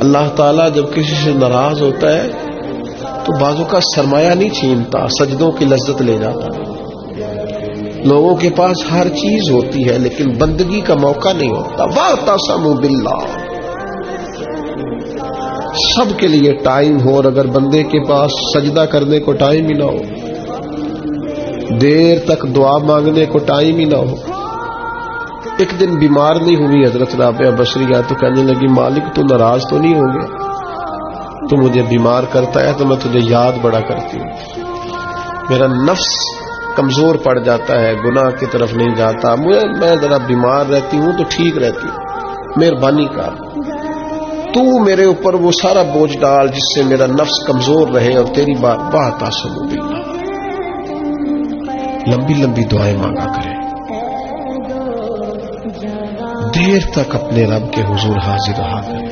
अल्लाह ताला जब किसी से नाराज होता है तो बाजू का सरमाया नहीं छीनता, सजदों की लज्जत ले जाता। लोगों के पास हर चीज होती है लेकिन बंदगी का मौका नहीं होता। वातसमु बिल्लाह, सबके लिए टाइम हो और अगर बंदे के पास सजदा करने को टाइम ही ना हो, देर तक दुआ मांगने को टाइम ही ना हो। एक दिन बीमार नहीं हुई हजरत राबिया बशरिया तो कहने लगी, मालिक तू नाराज तो नहीं हो गया? तू मुझे बीमार करता है तो मैं तुझे याद बड़ा करती हूँ। मेरा नफ्स कमजोर पड़ जाता है, गुनाह की तरफ नहीं जाता। मैं जरा बीमार रहती हूँ तो ठीक रहती हूँ। मेहरबानी कर, तू मेरे ऊपर वो सारा बोझ डाल जिससे मेरा नफ्स कमजोर रहे और तेरी बात आसमु बिल्लाह। लंबी लंबी दुआएं मांगा करें, देर तक अपने रब के हुजूर हाजिर रहा करें।